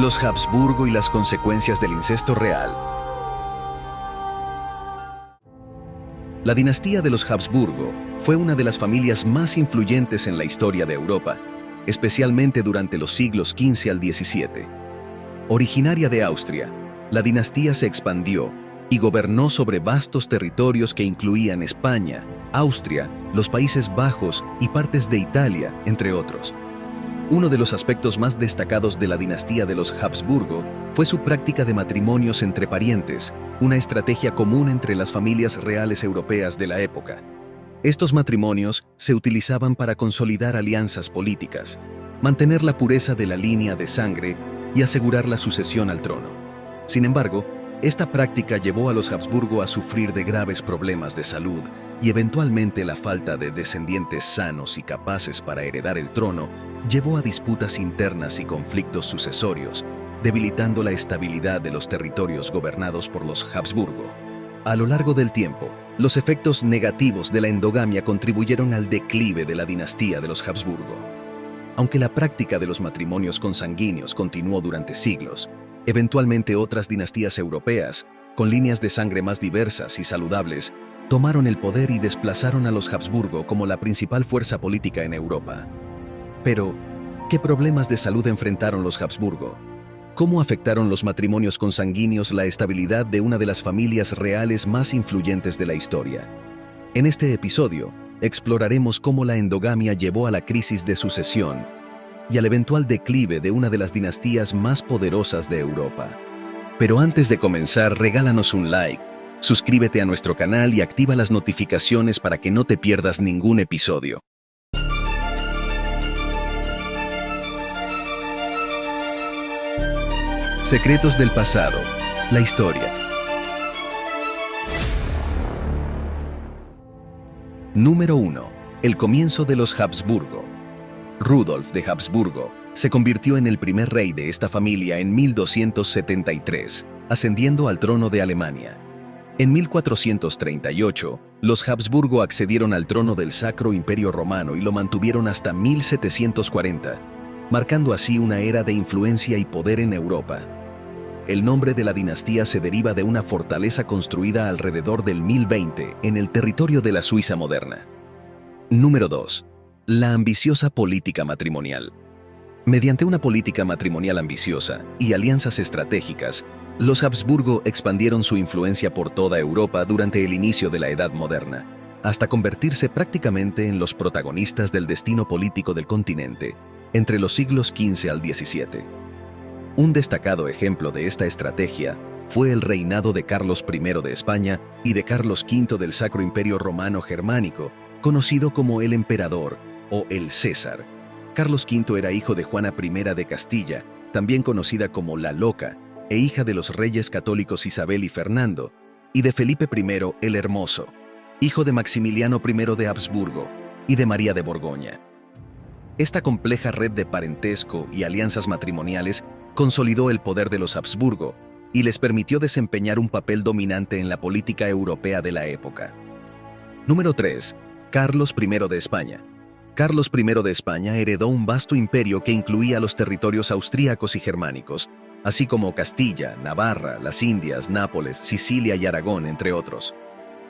Los Habsburgo y las consecuencias del incesto real. La dinastía de los Habsburgo fue una de las familias más influyentes en la historia de Europa, especialmente durante los siglos XV al XVII. Originaria de Austria, la dinastía se expandió y gobernó sobre vastos territorios que incluían España, Austria, los Países Bajos y partes de Italia, entre otros. Uno de los aspectos más destacados de la dinastía de los Habsburgo fue su práctica de matrimonios entre parientes, una estrategia común entre las familias reales europeas de la época. Estos matrimonios se utilizaban para consolidar alianzas políticas, mantener la pureza de la línea de sangre y asegurar la sucesión al trono. Sin embargo, esta práctica llevó a los Habsburgo a sufrir de graves problemas de salud y eventualmente la falta de descendientes sanos y capaces para heredar el trono llevó a disputas internas y conflictos sucesorios, debilitando la estabilidad de los territorios gobernados por los Habsburgo. A lo largo del tiempo, los efectos negativos de la endogamia contribuyeron al declive de la dinastía de los Habsburgo. Aunque la práctica de los matrimonios consanguíneos continuó durante siglos, eventualmente otras dinastías europeas, con líneas de sangre más diversas y saludables, tomaron el poder y desplazaron a los Habsburgo como la principal fuerza política en Europa. Pero, ¿qué problemas de salud enfrentaron los Habsburgo? ¿Cómo afectaron los matrimonios consanguíneos la estabilidad de una de las familias reales más influyentes de la historia? En este episodio, exploraremos cómo la endogamia llevó a la crisis de sucesión y al eventual declive de una de las dinastías más poderosas de Europa. Pero antes de comenzar, regálanos un like, suscríbete a nuestro canal y activa las notificaciones para que no te pierdas ningún episodio. Secretos del pasado, la historia. Número 1. El comienzo de los Habsburgo. Rudolf de Habsburgo se convirtió en el primer rey de esta familia en 1273, ascendiendo al trono de Alemania. En 1438, los Habsburgo accedieron al trono del Sacro Imperio Romano y lo mantuvieron hasta 1740, marcando así una era de influencia y poder en Europa. El nombre de la dinastía se deriva de una fortaleza construida alrededor del 1020 en el territorio de la Suiza moderna. Número 2. La ambiciosa política matrimonial. Mediante una política matrimonial ambiciosa y alianzas estratégicas, los Habsburgo expandieron su influencia por toda Europa durante el inicio de la Edad Moderna, hasta convertirse prácticamente en los protagonistas del destino político del continente entre los siglos XV al XVII. Un destacado ejemplo de esta estrategia fue el reinado de Carlos I de España y de Carlos V del Sacro Imperio Romano Germánico, conocido como el Emperador o el César. Carlos V era hijo de Juana I de Castilla, también conocida como la Loca, e hija de los reyes católicos Isabel y Fernando, y de Felipe I el Hermoso, hijo de Maximiliano I de Habsburgo y de María de Borgoña. Esta compleja red de parentesco y alianzas matrimoniales consolidó el poder de los Habsburgo y les permitió desempeñar un papel dominante en la política europea de la época. Número 3. Carlos I de España. Carlos I de España heredó un vasto imperio que incluía los territorios austríacos y germánicos, así como Castilla, Navarra, las Indias, Nápoles, Sicilia y Aragón, entre otros.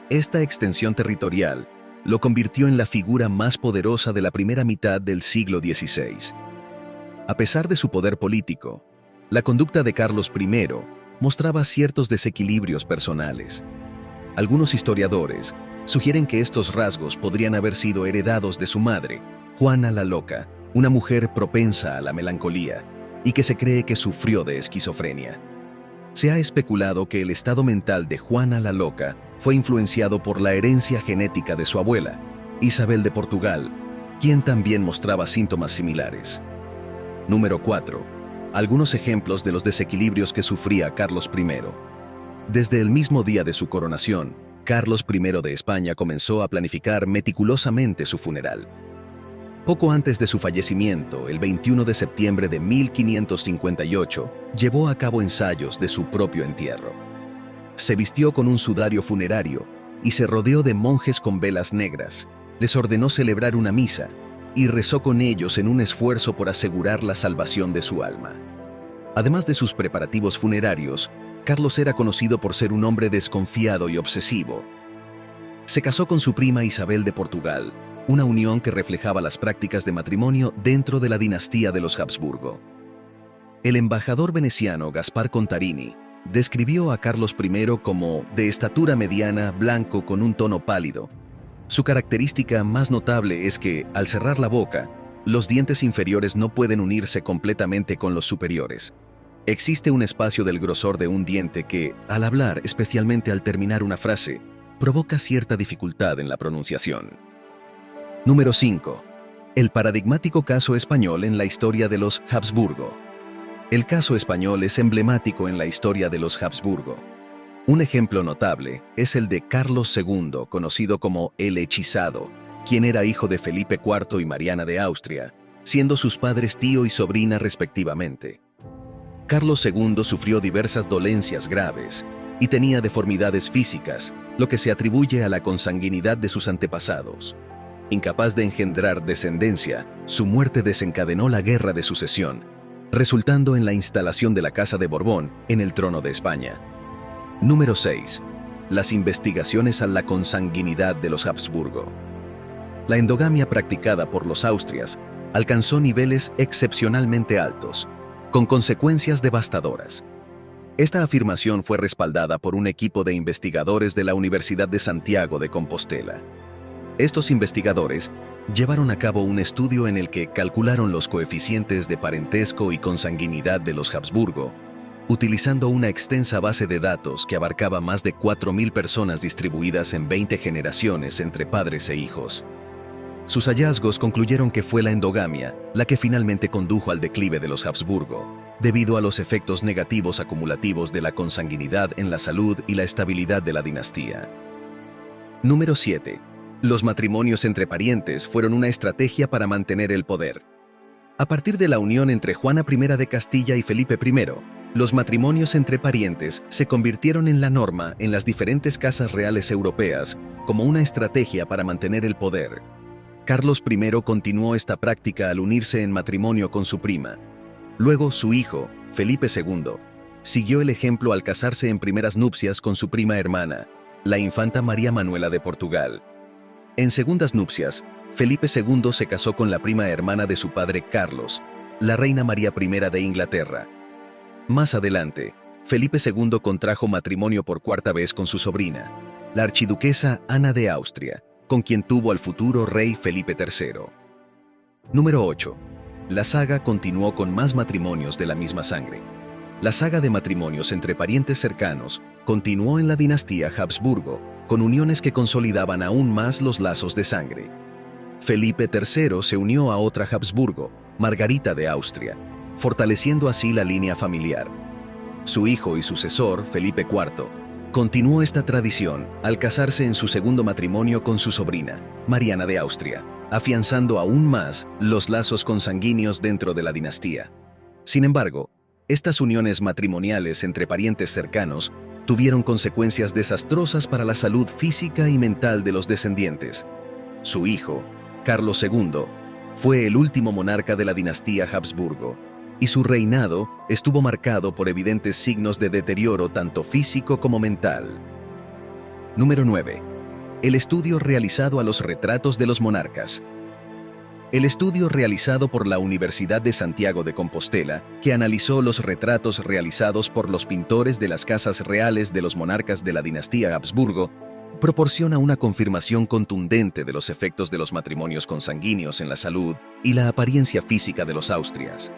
Esta extensión territorial lo convirtió en la figura más poderosa de la primera mitad del siglo XVI. A pesar de su poder político, la conducta de Carlos I mostraba ciertos desequilibrios personales. Algunos historiadores sugieren que estos rasgos podrían haber sido heredados de su madre, Juana la Loca, una mujer propensa a la melancolía y que se cree que sufrió de esquizofrenia. Se ha especulado que el estado mental de Juana la Loca fue influenciado por la herencia genética de su abuela, Isabel de Portugal, quien también mostraba síntomas similares. Número 4. Algunos ejemplos de los desequilibrios que sufría Carlos I. Desde el mismo día de su coronación, Carlos I de España comenzó a planificar meticulosamente su funeral. Poco antes de su fallecimiento, el 21 de septiembre de 1558, llevó a cabo ensayos de su propio entierro. Se vistió con un sudario funerario y se rodeó de monjes con velas negras. Les ordenó celebrar una misa y rezó con ellos en un esfuerzo por asegurar la salvación de su alma. Además de sus preparativos funerarios, Carlos era conocido por ser un hombre desconfiado y obsesivo. Se casó con su prima Isabel de Portugal, una unión que reflejaba las prácticas de matrimonio dentro de la dinastía de los Habsburgo. El embajador veneciano Gaspar Contarini describió a Carlos I como de estatura mediana, blanco con un tono pálido. Su característica más notable es que, al cerrar la boca, los dientes inferiores no pueden unirse completamente con los superiores. Existe un espacio del grosor de un diente que, al hablar, especialmente al terminar una frase, provoca cierta dificultad en la pronunciación. Número 5. El paradigmático caso español en la historia de los Habsburgo. El caso español es emblemático en la historia de los Habsburgo. Un ejemplo notable es el de Carlos II, conocido como el Hechizado, quien era hijo de Felipe IV y Mariana de Austria, siendo sus padres tío y sobrina respectivamente. Carlos II sufrió diversas dolencias graves y tenía deformidades físicas, lo que se atribuye a la consanguinidad de sus antepasados. Incapaz de engendrar descendencia, su muerte desencadenó la Guerra de Sucesión, resultando en la instalación de la Casa de Borbón en el trono de España. Número 6. Las investigaciones a la consanguinidad de los Habsburgo. La endogamia practicada por los Austrias alcanzó niveles excepcionalmente altos, con consecuencias devastadoras. Esta afirmación fue respaldada por un equipo de investigadores de la Universidad de Santiago de Compostela. Estos investigadores llevaron a cabo un estudio en el que calcularon los coeficientes de parentesco y consanguinidad de los Habsburgo, utilizando una extensa base de datos que abarcaba más de 4.000 personas distribuidas en 20 generaciones entre padres e hijos. Sus hallazgos concluyeron que fue la endogamia la que finalmente condujo al declive de los Habsburgo, debido a los efectos negativos acumulativos de la consanguinidad en la salud y la estabilidad de la dinastía. Número 7. Los matrimonios entre parientes fueron una estrategia para mantener el poder. A partir de la unión entre Juana I de Castilla y Felipe I, los matrimonios entre parientes se convirtieron en la norma en las diferentes casas reales europeas como una estrategia para mantener el poder. Carlos I continuó esta práctica al unirse en matrimonio con su prima. Luego su hijo, Felipe II, siguió el ejemplo al casarse en primeras nupcias con su prima hermana, la infanta María Manuela de Portugal. En segundas nupcias, Felipe II se casó con la prima hermana de su padre Carlos, la reina María I de Inglaterra. Más adelante, Felipe II contrajo matrimonio por cuarta vez con su sobrina, la archiduquesa Ana de Austria, con quien tuvo al futuro rey Felipe III. Número 8. La saga continuó con más matrimonios de la misma sangre. La saga de matrimonios entre parientes cercanos continuó en la dinastía Habsburgo, con uniones que consolidaban aún más los lazos de sangre. Felipe III se unió a otra Habsburgo, Margarita de Austria, fortaleciendo así la línea familiar. Su hijo y sucesor, Felipe IV, continuó esta tradición al casarse en su segundo matrimonio con su sobrina, Mariana de Austria, afianzando aún más los lazos consanguíneos dentro de la dinastía. Sin embargo, estas uniones matrimoniales entre parientes cercanos tuvieron consecuencias desastrosas para la salud física y mental de los descendientes. Su hijo, Carlos II, fue el último monarca de la dinastía Habsburgo, y su reinado estuvo marcado por evidentes signos de deterioro tanto físico como mental. Número 9. El estudio realizado a los retratos de los monarcas. El estudio realizado por la Universidad de Santiago de Compostela, que analizó los retratos realizados por los pintores de las casas reales de los monarcas de la dinastía Habsburgo, proporciona una confirmación contundente de los efectos de los matrimonios consanguíneos en la salud y la apariencia física de los Austrias.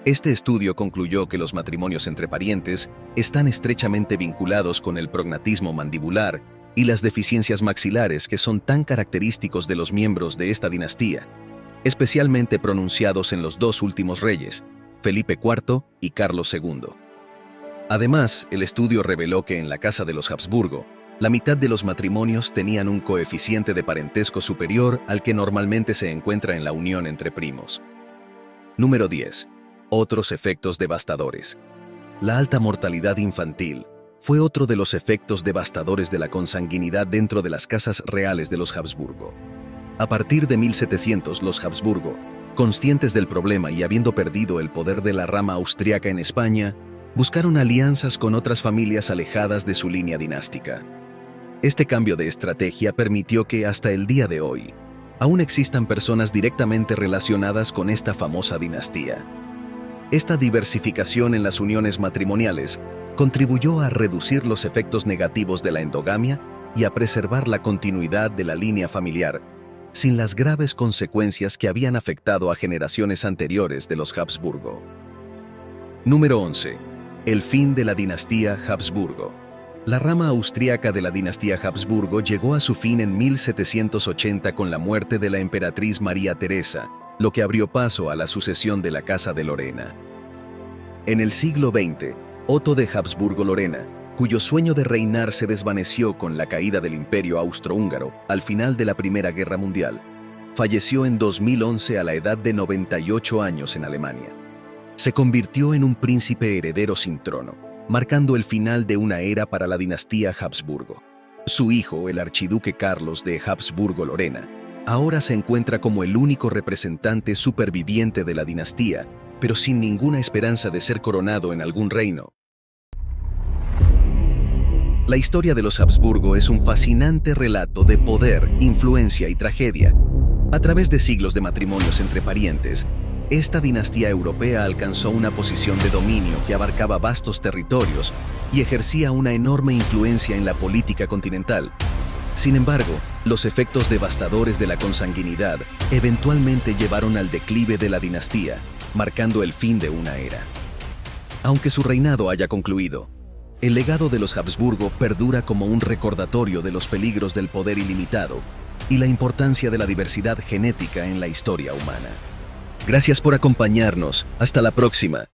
Este estudio concluyó que los matrimonios entre parientes están estrechamente vinculados con el prognatismo mandibular y las deficiencias maxilares que son tan característicos de los miembros de esta dinastía, especialmente pronunciados en los dos últimos reyes, Felipe IV y Carlos II. Además, el estudio reveló que en la casa de los Habsburgo, la mitad de los matrimonios tenían un coeficiente de parentesco superior al que normalmente se encuentra en la unión entre primos. Número 10. Otros efectos devastadores. La alta mortalidad infantil fue otro de los efectos devastadores de la consanguinidad dentro de las casas reales de los Habsburgo. A partir de 1700, los Habsburgo Conscientes del problema y habiendo perdido el poder de la rama austriaca en España, buscaron alianzas con otras familias alejadas de su línea dinástica. Este cambio de estrategia permitió que, hasta el día de hoy, aún existan personas directamente relacionadas con esta famosa dinastía. Esta diversificación en las uniones matrimoniales contribuyó a reducir los efectos negativos de la endogamia y a preservar la continuidad de la línea familiar, sin las graves consecuencias que habían afectado a generaciones anteriores de los Habsburgo. Número 11. El fin de la dinastía Habsburgo. La rama austríaca de la dinastía Habsburgo llegó a su fin en 1780 con la muerte de la emperatriz María Teresa, lo que abrió paso a la sucesión de la Casa de Lorena. En el siglo XX, Otto de Habsburgo-Lorena, cuyo sueño de reinar se desvaneció con la caída del Imperio Austrohúngaro al final de la Primera Guerra Mundial, falleció en 2011 a la edad de 98 años en Alemania. Se convirtió en un príncipe heredero sin trono, marcando el final de una era para la dinastía Habsburgo. Su hijo, el archiduque Carlos de Habsburgo-Lorena, ahora se encuentra como el único representante superviviente de la dinastía, pero sin ninguna esperanza de ser coronado en algún reino. La historia de los Habsburgo es un fascinante relato de poder, influencia y tragedia. A través de siglos de matrimonios entre parientes, esta dinastía europea alcanzó una posición de dominio que abarcaba vastos territorios y ejercía una enorme influencia en la política continental. Sin embargo, los efectos devastadores de la consanguinidad eventualmente llevaron al declive de la dinastía, marcando el fin de una era. Aunque su reinado haya concluido, el legado de los Habsburgo perdura como un recordatorio de los peligros del poder ilimitado y la importancia de la diversidad genética en la historia humana. Gracias por acompañarnos. Hasta la próxima.